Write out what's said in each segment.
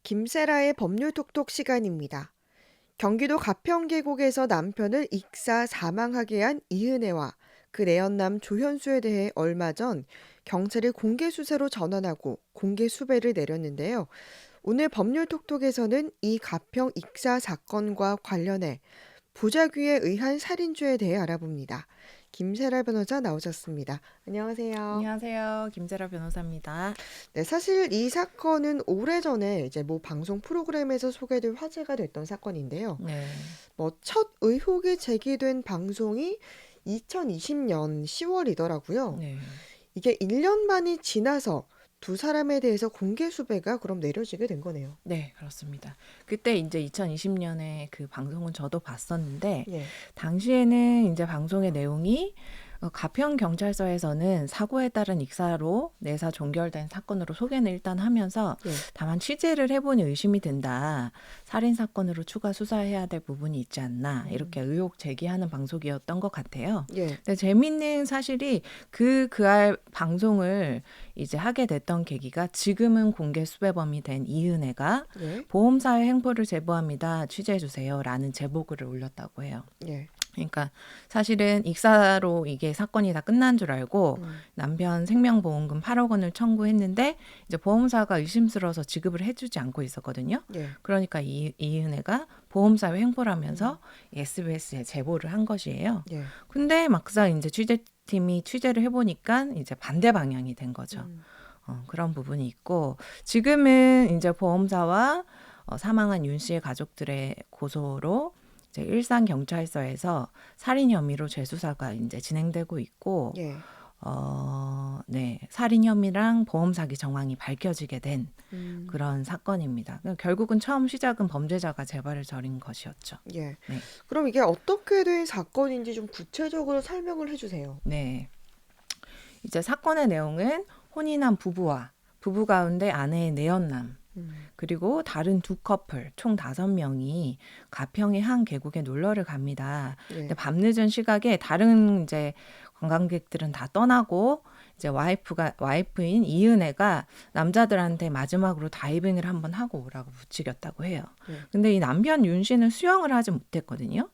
김세라의 법률톡톡 시간입니다. 경기도 가평 계곡에서 남편을 익사 사망하게 한 이은혜와 그 내연남 조현수에 대해 얼마 전 경찰이 공개 수사로 전환하고 공개 수배를 내렸는데요. 오늘 법률톡톡에서는 이 가평 익사 사건과 관련해 부작위에 의한 살인죄에 대해 알아봅니다. 김세라 변호사 나오셨습니다. 안녕하세요. 안녕하세요. 김재라 변호사입니다. 네, 사실 이 사건은 오래전에 이제 뭐 방송 프로그램에서 소개될 화제가 됐던 사건인데요. 네. 뭐 첫 의혹이 제기된 방송이 2020년 10월이더라고요. 네. 이게 1년 만이 지나서 두 사람에 대해서 공개 수배가 그럼 내려지게 된 거네요. 네, 그렇습니다. 그때 이제 2020년에 그 방송은 저도 봤었는데, 예. 당시에는 이제 방송의 내용이 가평 경찰서에서는 사고에 따른 익사로 내사 종결된 사건으로 소개는 일단 하면서 예. 다만 취재를 해보니 의심이 든다. 살인 사건으로 추가 수사해야 될 부분이 있지 않나. 이렇게 의혹 제기하는 방송이었던 것 같아요. 예. 근데 재밌는 사실이 그알 방송을 이제 하게 됐던 계기가 지금은 공개 수배범이 된 이은혜가 예. 보험사의 행보를 제보합니다. 취재해주세요라는 제보글을 올렸다고 해요. 예. 그러니까 사실은 익사로 이게 사건이 다 끝난 줄 알고 음. 남편 생명보험금 8억 원을 청구했는데 이제 보험사가 의심스러워서 지급을 해주지 않고 있었거든요. 예. 그러니까 이은혜가 보험사의 횡포라면서 SBS에 제보를 한 것이에요. 예. 근데 막상 이제 취재팀이 취재를 해보니까 이제 반대 방향이 된 거죠. 그런 부분이 있고 지금은 이제 보험사와 사망한 윤 씨의 가족들의 고소로 이제 일산 경찰서에서 살인 혐의로 재수사가 이제 진행되고 있고, 예. 네, 살인 혐의랑 보험 사기 정황이 밝혀지게 된 음. 그런 사건입니다. 결국은 처음 시작은 범죄자가 재발을 저린 것이었죠. 예. 네. 그럼 이게 어떻게 된 사건인지 좀 구체적으로 설명을 해주세요. 네. 이제 사건의 내용은 혼인한 부부와 부부 가운데 아내의 내연남, 그리고 다른 두 커플 총 5명이 가평의 한 계곡에 놀러를 갑니다. 예. 근데 밤늦은 시각에 다른 이제 관광객들은 다 떠나고 이제 와이프인 이은혜가 남자들한테 마지막으로 다이빙을 한번 하고 오라고 부추겼다고 해요. 예. 근데 이 남편 윤 씨는 수영을 하지 못했거든요.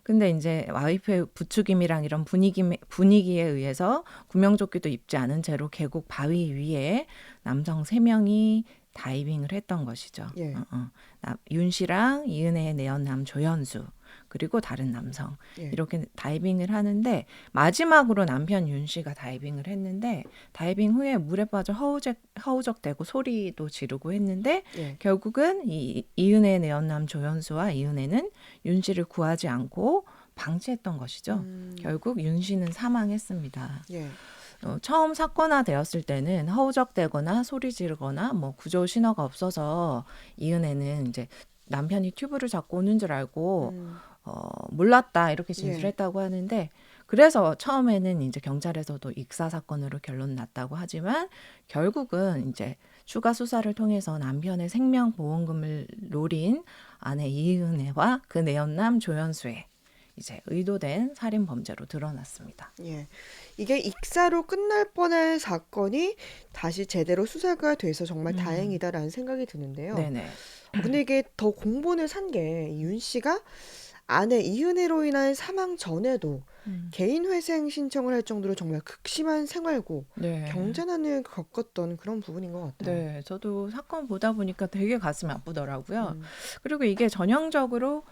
근데 이제 와이프의 부추김이랑 이런 분위기에 의해서 구명조끼도 입지 않은 채로 계곡 바위 위에 남성 3명이 다이빙을 했던 것이죠. 예. 윤 씨랑 이은혜의 내연남 조현수 그리고 다른 남성 예. 이렇게 다이빙을 하는데 마지막으로 남편 윤 씨가 다이빙을 했는데 다이빙 후에 물에 빠져 허우적대고 소리도 지르고 했는데 예. 결국은 이은혜의 내연남 조현수와 이은혜는 윤 씨를 구하지 않고 방치했던 것이죠. 결국 윤 씨는 사망했습니다. 예. 처음 사건화되었을 때는 허우적대거나 소리 지르거나 뭐 구조 신호가 없어서 이은혜는 이제 남편이 튜브를 잡고 오는 줄 알고 몰랐다 이렇게 진술했다고 하는데 그래서 처음에는 이제 경찰에서도 익사 사건으로 결론 났다고 하지만 결국은 이제 추가 수사를 통해서 남편의 생명보험금을 노린 아내 이은혜와 그 내연남 조현수의 이제 의도된 살인 범죄로 드러났습니다. 예. 이게 익사로 끝날 뻔한 사건이 다시 제대로 수사가 돼서 정말 다행이다라는 생각이 드는데요. 네네. 근데 이게 더 공분을 산 게 윤 씨가 아내 이은혜로 인한 사망 전에도 개인 회생 신청을 할 정도로 정말 극심한 생활고 네. 경제난을 겪었던 그런 부분인 것 같아요. 네, 저도 사건 보다 보니까 되게 가슴이 아프더라고요. 그리고 이게 전형적으로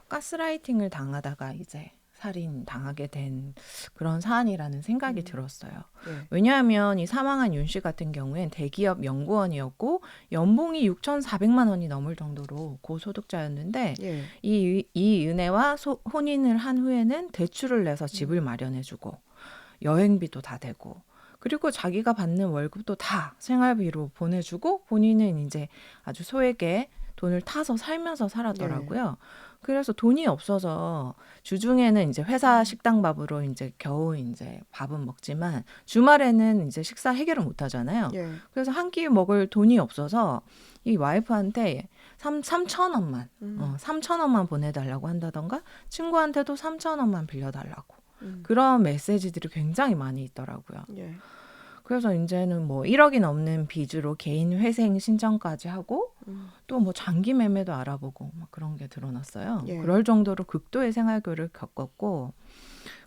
가스라이팅을 당하다가 이제 살인 당하게 된 그런 사안이라는 생각이 들었어요. 예. 왜냐하면 이 사망한 윤 씨 같은 경우엔 대기업 연구원이었고 연봉이 6,400만 원이 넘을 정도로 고소득자였는데 예. 이 은혜와 혼인을 한 후에는 대출을 내서 집을 마련해주고 여행비도 다 되고 그리고 자기가 받는 월급도 다 생활비로 보내주고 본인은 이제 아주 소액의 돈을 타서 살면서 살았더라고요. 그래서 돈이 없어서 주중에는 이제 회사 식당 밥으로 이제 겨우 이제 밥은 먹지만 주말에는 이제 식사 해결을 못 하잖아요. 예. 그래서 한 끼 먹을 돈이 없어서 이 와이프한테 3,000원만, 3,000원만 보내달라고 한다던가 친구한테도 3,000원만 빌려달라고. 그런 메시지들이 굉장히 많이 있더라고요. 예. 그래서 이제는 뭐 1억이 넘는 빚으로 개인 회생 신청까지 하고 또 뭐 장기 매매도 알아보고 막 그런 게 드러났어요. 예. 그럴 정도로 극도의 생활고를 겪었고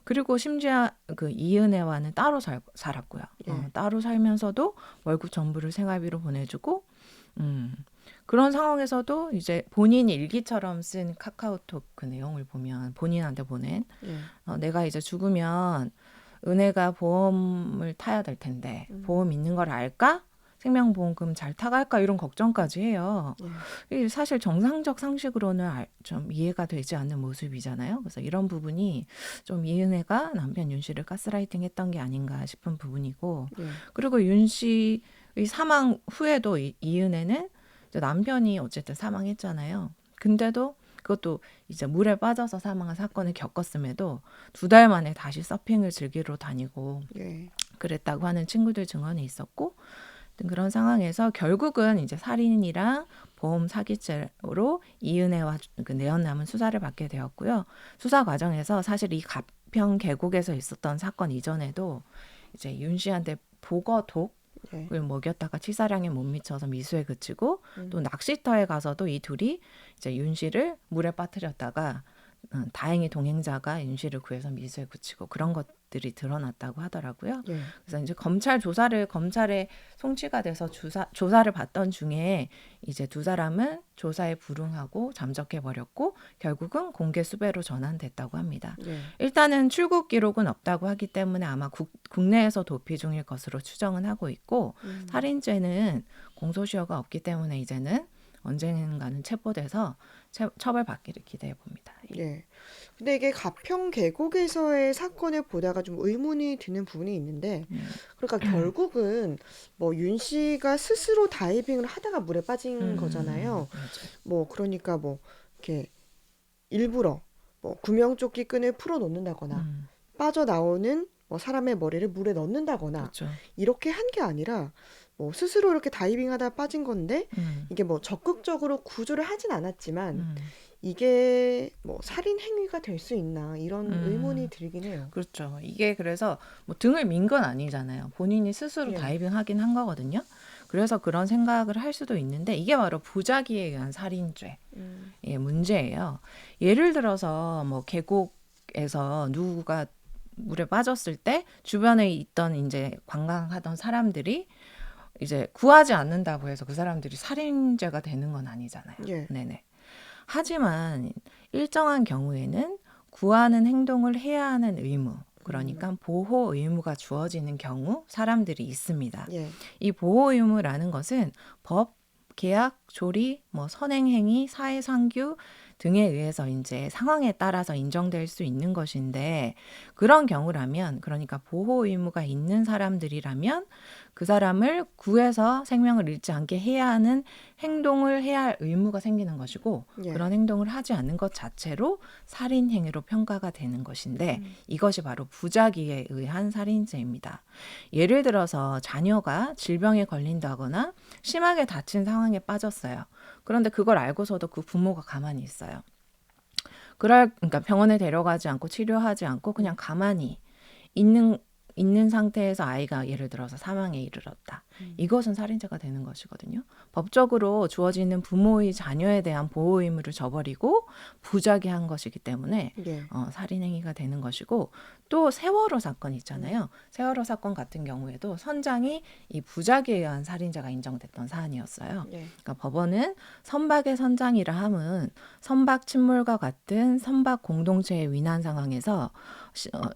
그리고 심지어 그 이은혜와는 따로 살았고요. 예. 따로 살면서도 월급 전부를 생활비로 보내주고 그런 상황에서도 이제 본인 일기처럼 쓴 카카오톡 그 내용을 보면 본인한테 보낸 예. 내가 이제 죽으면 은혜가 보험을 타야 될 텐데 보험 있는 걸 알까? 생명보험금 잘 타갈까? 이런 걱정까지 해요. 예. 이게 사실 정상적 상식으로는 좀 이해가 되지 않는 모습이잖아요. 그래서 이런 부분이 좀 이은혜가 남편 윤 씨를 가스라이팅 했던 게 아닌가 싶은 부분이고 예. 그리고 윤 씨의 사망 후에도 이은혜는 이제 남편이 어쨌든 사망했잖아요. 근데도 그것도 이제 물에 빠져서 사망한 사건을 겪었음에도 2달 만에 다시 서핑을 즐기러 다니고 예. 그랬다고 하는 친구들 증언이 있었고 그런 상황에서 결국은 이제 살인이랑 보험 사기죄로 이은혜와 그 내연남은 수사를 받게 되었고요. 수사 과정에서 사실 이 가평 계곡에서 있었던 사건 이전에도 이제 윤 씨한테 복어독 을 먹였다가 치사량에 못 미쳐서 미수에 그치고 또 낚시터에 가서도 이 둘이 이제 윤 씨를 물에 빠뜨렸다가 다행히 동행자가 윤 씨를 구해서 미수에 그치고 그런 것들이 드러났다고 하더라고요. 예. 그래서 이제 검찰에 송치가 돼서 조사를 받던 중에 이제 2사람은 조사에 불응하고 잠적해 버렸고 결국은 공개 수배로 전환됐다고 합니다. 예. 일단은 출국 기록은 없다고 하기 때문에 아마 국내에서 도피 중일 것으로 추정은 하고 있고 살인죄는 공소시효가 없기 때문에 이제는 언젠가는 체포돼서 처벌받기를 기대해 봅니다. 예. 근데 이게 가평 계곡에서의 사건을 보다가 좀 의문이 드는 부분이 있는데, 그러니까 결국은 뭐 윤 씨가 스스로 다이빙을 하다가 물에 빠진 거잖아요. 뭐 그러니까 뭐 이렇게 일부러 뭐 구명조끼 끈을 풀어 놓는다거나 빠져나오는 뭐 사람의 머리를 물에 넣는다거나 그렇죠. 이렇게 한 게 아니라 뭐 스스로 이렇게 다이빙하다 빠진 건데 이게 뭐 적극적으로 구조를 하진 않았지만 이게 뭐 살인 행위가 될 수 있나 이런 의문이 들긴 해요. 그렇죠. 이게 그래서 뭐 등을 민 건 아니잖아요. 본인이 스스로 예. 다이빙하긴 한 거거든요. 그래서 그런 생각을 할 수도 있는데 이게 바로 부작위에 의한 살인죄의 문제예요. 예를 들어서 뭐 계곡에서 누구가 물에 빠졌을 때 주변에 있던 이제 관광하던 사람들이 이제 구하지 않는다고 해서 그 사람들이 살인죄가 되는 건 아니잖아요. 예. 네네. 하지만 일정한 경우에는 구하는 행동을 해야 하는 의무, 그러니까 보호 의무가 주어지는 경우 사람들이 있습니다. 예. 이 보호 의무라는 것은 법, 계약, 조리, 뭐 선행행위, 사회상규 등에 의해서 이제 상황에 따라서 인정될 수 있는 것인데 그런 경우라면 그러니까 보호 의무가 있는 사람들이라면 그 사람을 구해서 생명을 잃지 않게 해야 하는 행동을 해야 할 의무가 생기는 것이고 예. 그런 행동을 하지 않는 것 자체로 살인 행위로 평가가 되는 것인데 이것이 바로 부작위에 의한 살인죄입니다. 예를 들어서 자녀가 질병에 걸린다거나 심하게 다친 상황에 빠졌어요. 그런데 그걸 알고서도 그 부모가 가만히 있어요. 그러니까 병원에 데려가지 않고 치료하지 않고 그냥 가만히 있는 상태에서 아이가 예를 들어서 사망에 이르렀다. 이것은 살인죄가 되는 것이거든요. 법적으로 주어지는 부모의 자녀에 대한 보호 의무를 저버리고 부작위한 것이기 때문에 예. 살인행위가 되는 것이고 또 세월호 사건 있잖아요. 세월호 사건 같은 경우에도 선장이 이 부작위에 의한 살인죄가 인정됐던 사안이었어요. 예. 그러니까 법원은 선박의 선장이라 함은 선박 침몰과 같은 선박 공동체의 위난 상황에서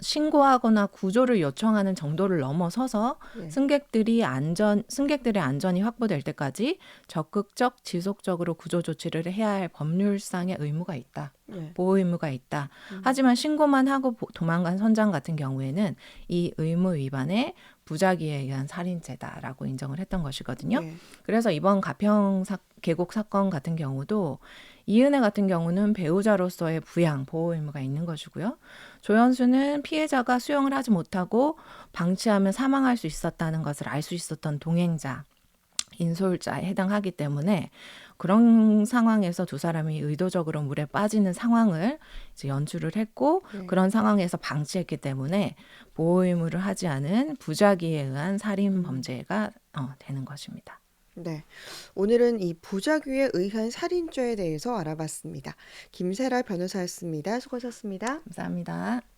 신고하거나 구조를 요청하는 정도를 넘어서서 예. 승객들의 안전이 확보될 때까지 적극적 지속적으로 구조 조치를 해야 할 법률상의 의무가 있다. 예. 보호 의무가 있다. 하지만 신고만 하고 도망간 선장 같은 경우에는 이 의무 위반에 부작위에 의한 살인죄다라고 인정을 했던 것이거든요. 예. 그래서 이번 가평 계곡 사건 같은 경우도 이은혜 같은 경우는 배우자로서의 부양, 보호 의무가 있는 것이고요. 조연수는 피해자가 수영을 하지 못하고 방치하면 사망할 수 있었다는 것을 알 수 있었던 동행자, 인솔자에 해당하기 때문에 그런 상황에서 2사람이 의도적으로 물에 빠지는 상황을 이제 연출을 했고 그런 상황에서 방치했기 때문에 보호 의무를 하지 않은 부작위에 의한 살인 범죄가 되는 것입니다. 네. 오늘은 이 부작위에 의한 살인죄에 대해서 알아봤습니다. 김세라 변호사였습니다. 수고하셨습니다. 감사합니다.